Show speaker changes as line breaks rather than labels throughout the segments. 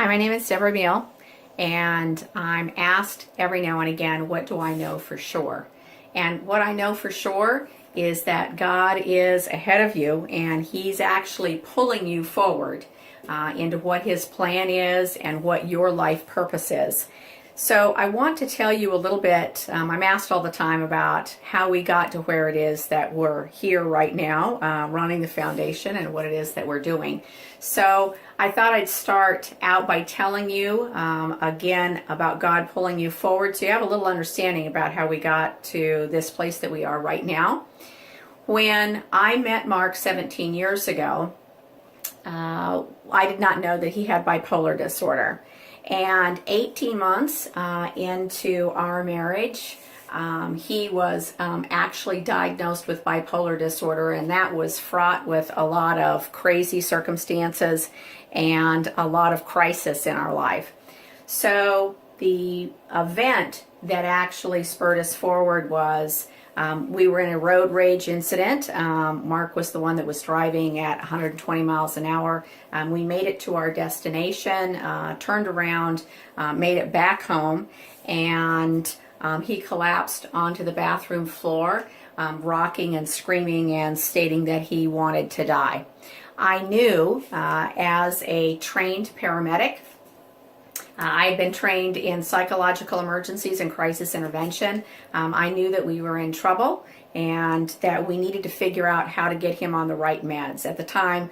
Hi, my name is Deborah Beal, and I'm asked every now and again, what do I know for sure? And what I know for sure is that God is ahead of you, and He's actually pulling you forward into what His plan is and what your life purpose is. So I want to tell you a little bit, I'm asked all the time about how we got to where it is that we're here right now, running the foundation and what it is that we're doing. So I thought I'd start out by telling you again about God pulling you forward so you have a little understanding about how we got to this place that we are right now. When I met Mark 17 years ago, I did not know that he had bipolar disorder. And 18 months into our marriage, he was actually diagnosed with bipolar disorder, and that was fraught with a lot of crazy circumstances and a lot of crisis in our life. So the event that actually spurred us forward was we were in a road rage incident. Mark was the one that was driving at 120 miles an hour. We made it to our destination, turned around, made it back home, and he collapsed onto the bathroom floor, rocking and screaming and stating that he wanted to die. I knew as a trained paramedic, I had been trained in psychological emergencies and crisis intervention. I knew that we were in trouble and that we needed to figure out how to get him on the right meds. At the time,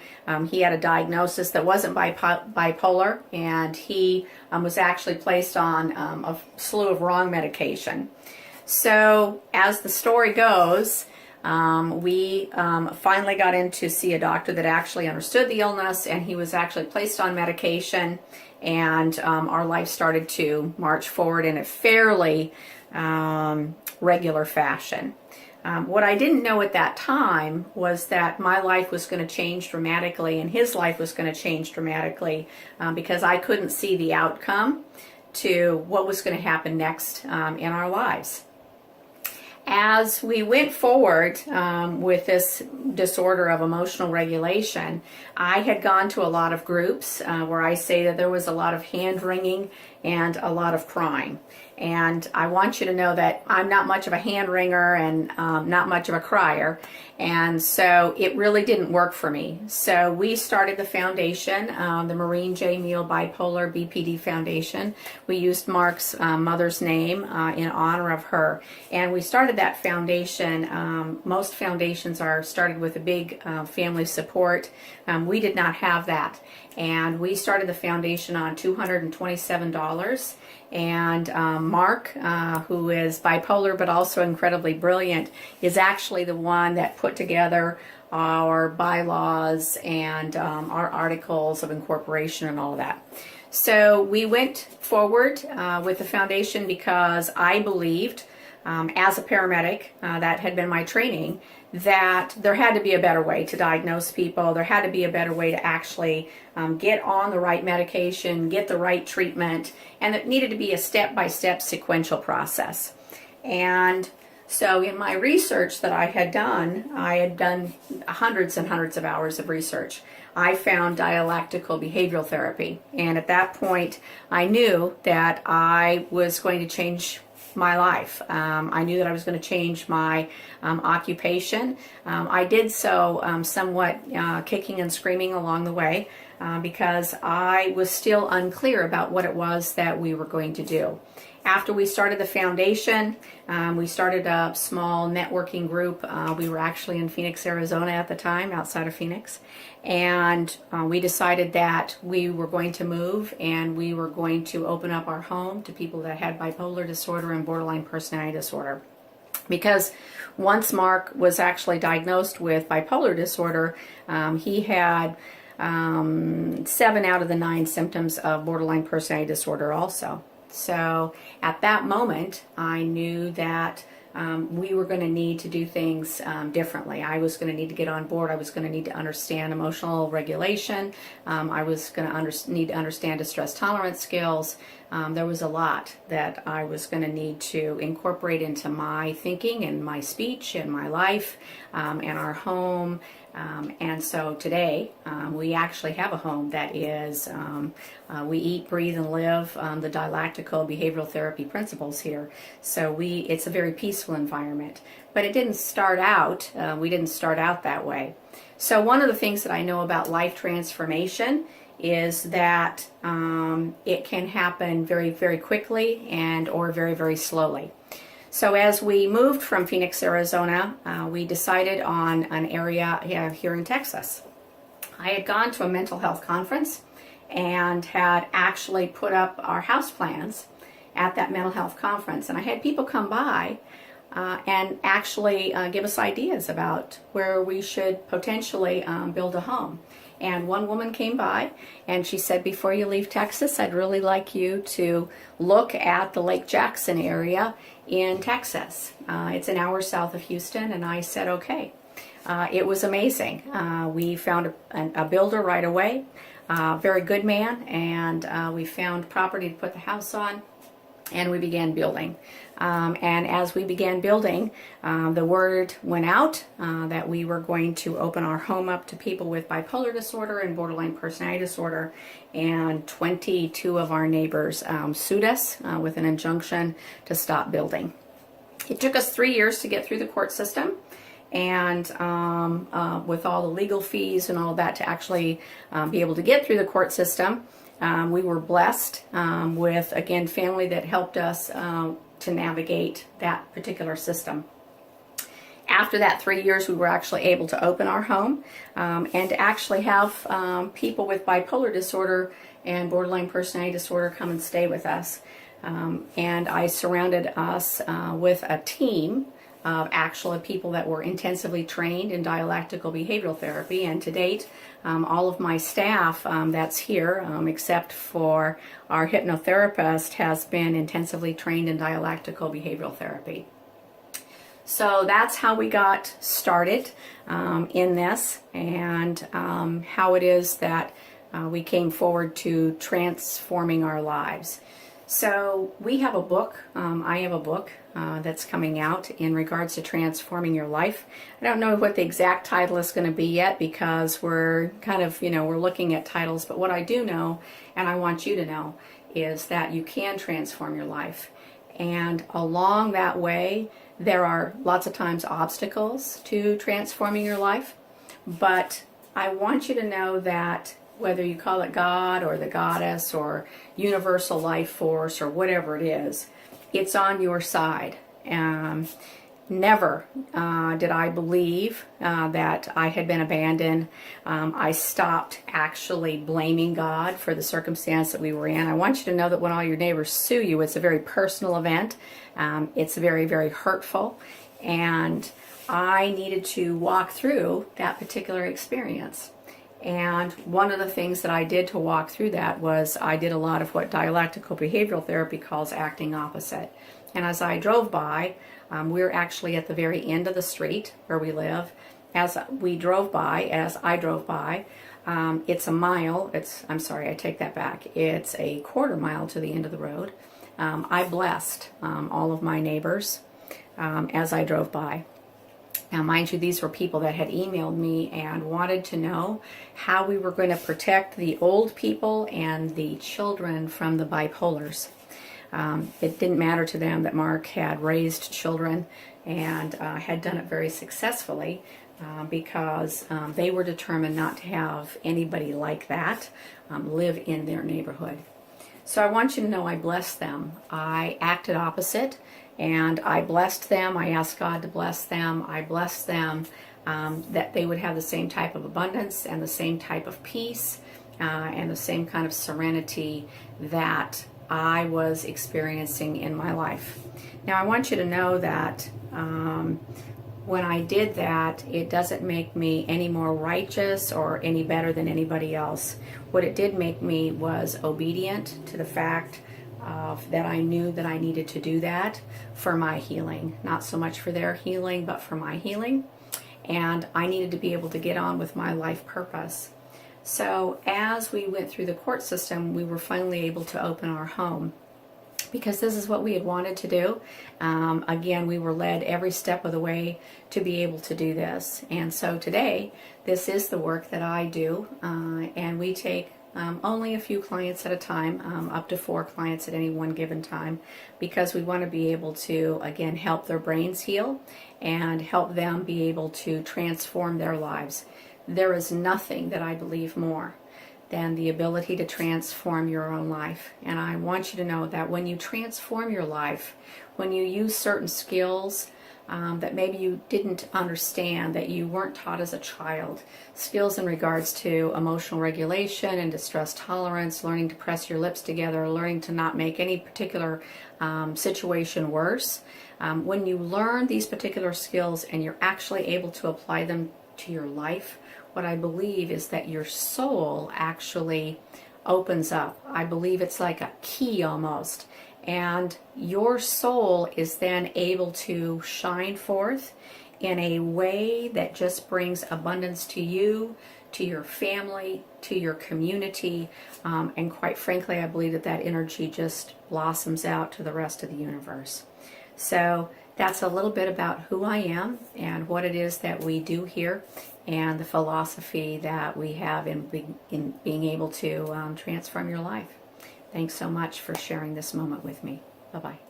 he had a diagnosis that wasn't bipolar, and he was actually placed on a slew of wrong medication. So as the story goes, we finally got in to see a doctor that actually understood the illness, and he was actually placed on medication, and our life started to march forward in a fairly regular fashion. What I didn't know at that time was that my life was going to change dramatically and his life was going to change dramatically because I couldn't see the outcome to what was going to happen next in our lives. As we went forward with this disorder of emotional regulation, I had gone to a lot of groups where I say that there was a lot of hand-wringing and a lot of crying. And I want you to know that I'm not much of a hand-wringer and not much of a crier. And so it really didn't work for me. So we started the foundation, the Maureen J. Meal Bipolar BPD Foundation. We used Mark's mother's name in honor of her. And we started that foundation. Most foundations are started with a big family support. We did not have that. And we started the foundation on $227. And Mark, who is bipolar but also incredibly brilliant, is actually the one that put together our bylaws and our articles of incorporation and all of that. So we went forward with the foundation because I believed, as a paramedic, that had been my training, that there had to be a better way to diagnose people. There had to be a better way to actually get on the right medication, get the right treatment, and it needed to be a step-by-step sequential process. And so in my research that I had done hundreds and hundreds of hours of research. I found dialectical behavioral therapy, and at that point I knew that I was going to change my life. I knew that I was going to change my occupation. I did so somewhat kicking and screaming along the way because I was still unclear about what it was that we were going to do. After we started the foundation, we started a small networking group. We were actually in Phoenix, Arizona at the time, outside of Phoenix. And we decided that we were going to move and we were going to open up our home to people that had bipolar disorder and borderline personality disorder. Because once Mark was actually diagnosed with bipolar disorder, he had 7 out of the 9 symptoms of borderline personality disorder also. So at that moment, I knew that we were going to need to do things differently. I was going to need to get on board. I was going to need to understand emotional regulation. I was going to need to understand distress tolerance skills. There was a lot that I was going to need to incorporate into my thinking and my speech and my life and our home And so today we actually have a home that is, we eat, breathe, and live the dialectical behavioral therapy principles here. So it's a very peaceful environment. But it didn't start out, we didn't start out that way. So one of the things that I know about life transformation is that it can happen very, very quickly and or very, very slowly. So as we moved from Phoenix, Arizona, we decided on an area here in Texas. I had gone to a mental health conference and had actually put up our house plans at that mental health conference. And I had people come by and actually give us ideas about where we should potentially build a home. And one woman came by and she said, before you leave Texas, I'd really like you to look at the Lake Jackson area in Texas. It's an hour south of Houston. And I said, okay. It was amazing. We found a builder right away, very good man, and we found property to put the house on. And we began building. And as we began building, the word went out that we were going to open our home up to people with bipolar disorder and borderline personality disorder. And 22 of our neighbors sued us with an injunction to stop building. It took us 3 years to get through the court system. And with all the legal fees and all that to actually be able to get through the court system. We were blessed with, again, family that helped us to navigate that particular system. After that 3 years, we were actually able to open our home and to actually have people with bipolar disorder and borderline personality disorder come and stay with us. And I surrounded us with a team of actually people that were intensively trained in dialectical behavioral therapy, and to date all of my staff that's here, except for our hypnotherapist, has been intensively trained in dialectical behavioral therapy. So that's how we got started in this, and how it is that we came forward to transforming our lives. So we have a book, I have a book that's coming out in regards to transforming your life. I don't know what the exact title is going to be yet, because we're kind of, we're looking at titles, but what I do know, and I want you to know, is that you can transform your life. And along that way, there are lots of times obstacles to transforming your life, but I want you to know that whether you call it God or the goddess or universal life force or whatever it is, it's on your side. Never did I believe that I had been abandoned. I stopped actually blaming God for the circumstance that we were in. I want you to know that when all your neighbors sue you, it's a very personal event. It's very, very hurtful. And I needed to walk through that particular experience. And one of the things that I did to walk through that was I did a lot of what dialectical behavioral therapy calls acting opposite. And as I drove by, we're actually at the very end of the street where we live. As I drove by, it's a mile. I'm sorry, I take that back. It's a quarter mile to the end of the road. I blessed all of my neighbors as I drove by. Now, mind you, these were people that had emailed me and wanted to know how we were going to protect the old people and the children from the bipolars. It didn't matter to them that Mark had raised children and had done it very successfully because they were determined not to have anybody like that live in their neighborhood. So I want you to know I blessed them. I acted opposite. And I blessed them. I asked God to bless them. I blessed them that they would have the same type of abundance and the same type of peace and the same kind of serenity that I was experiencing in my life. Now, I want you to know that when I did that, it doesn't make me any more righteous or any better than anybody else. What it did make me was obedient to the fact that I knew that I needed to do that for my healing. Not so much for their healing, but for my healing. And I needed to be able to get on with my life purpose. So as we went through the court system, we were finally able to open our home. because this is what we had wanted to do. Again, we were led every step of the way to be able to do this. And so today, this is the work that I do, and we take only a few clients at a time, up to 4 clients at any one given time, because we want to be able to, again, help their brains heal and help them be able to transform their lives. There is nothing that I believe more than the ability to transform your own life. And I want you to know that when you transform your life, when you use certain skills that maybe you didn't understand, that you weren't taught as a child, skills in regards to emotional regulation and distress tolerance, learning to press your lips together, learning to not make any particular situation worse. When you learn these particular skills and you're actually able to apply them to your life, what I believe is that your soul actually opens up. I believe it's like a key almost. And your soul is then able to shine forth in a way that just brings abundance to you, to your family, to your community. And quite frankly, I believe that that energy just blossoms out to the rest of the universe. So that's a little bit about who I am and what it is that we do here, and the philosophy that we have in being able to transform your life. Thanks so much for sharing this moment with me. Bye-bye.